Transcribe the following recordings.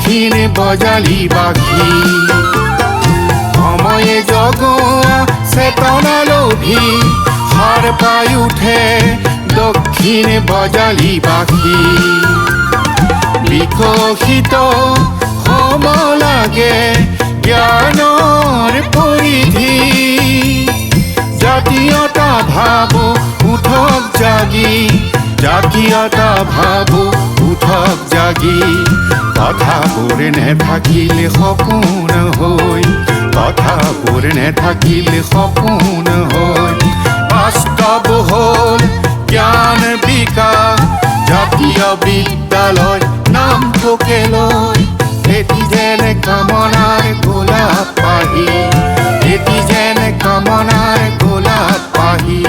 দক্ষিণে বজালি বাঘি সময়ে জগোয়া চেতনা লোভী হার পাই উঠে দক্ষিণে বজালি বাঘি বিকশিত হব লাগে জ্ঞানৰ পৰিধি জাতীয়তা ভাব উঠক জাগি জাতীয়তা ভাব উঠক জাগি কথাবোৰ নেথাকিলে সপোন হৈ কথাবোৰ নেথাকিলে সপোন হৈ বাস্তৱ হ'ল জ্ঞান বিকাশ জাতীয় বিদ্যালয় নামটোকে লৈ এটি যেনে কামনাৰ গোলাপ পাহি এটি যেনে কামনাৰ গোলাপ পাহি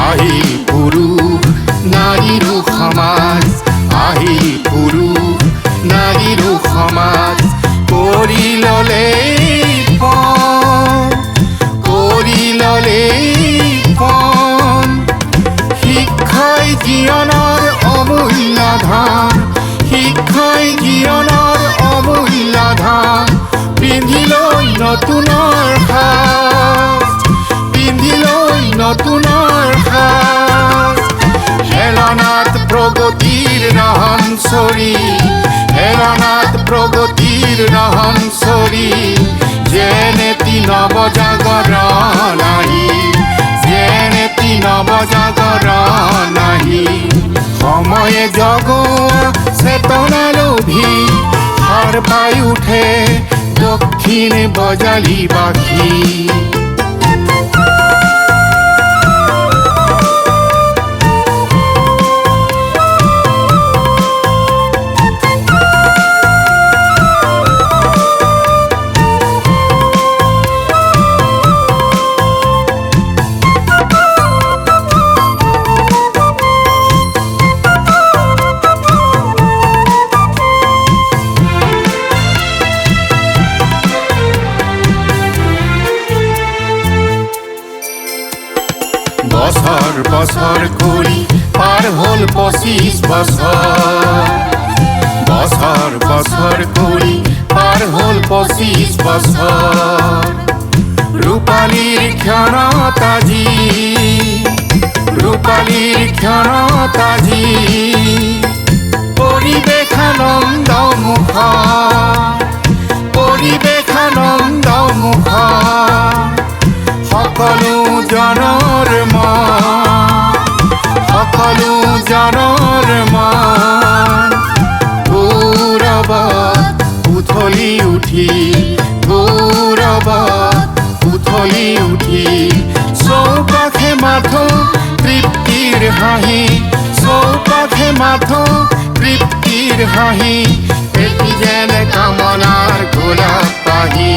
আহিল পুৰুষ নাৰীৰো সমাজ আহিল পুৰুষ নাৰীৰো সমাজ কৰি ল'লেই পণ শিক্ষাই জীৱনৰ অমূল্য ধন শিক্ষাই জীৱনৰ অমূল্য ধন পিন্ধি লৈ নতুনৰ সাজ পিন্ধি লৈ নতুনৰ সাজ হেলনাত প্ৰগতিৰ ৰহনচৰি হেলনাত প্ৰগতিৰ ৰহনচৰি যেনেতি নৱজাগৰণ আহি যেনেতি নৱজাগৰণ আহি সময়ে জগোৱা চেতনা লোভী সাৰ পাই উঠে দক্ষিণে বজালি বাঘি বছৰ বছৰ কৰি পাৰ হ'ল 25 বছৰ বছৰ বছৰ কৰি পাৰ হ'ল 25 বছৰ ৰূপালীৰ ক্ষণত আজি ৰূপালীৰ ক্ষণত আজি পৰিৱেশ আনন্দমুখৰ পৰিৱেশ আনন্দমুখৰ সকলো জনৰ সকলো জনৰ মন গৌৰৱত উথলি উঠি গৌৰৱত উথলি উঠি চৌপাশে মাথো তৃপ্তিৰ হাঁহি চৌপাশে মাথো তৃপ্তিৰ হাঁহি এটি যেনে কামনাৰ গোলাপ পাহি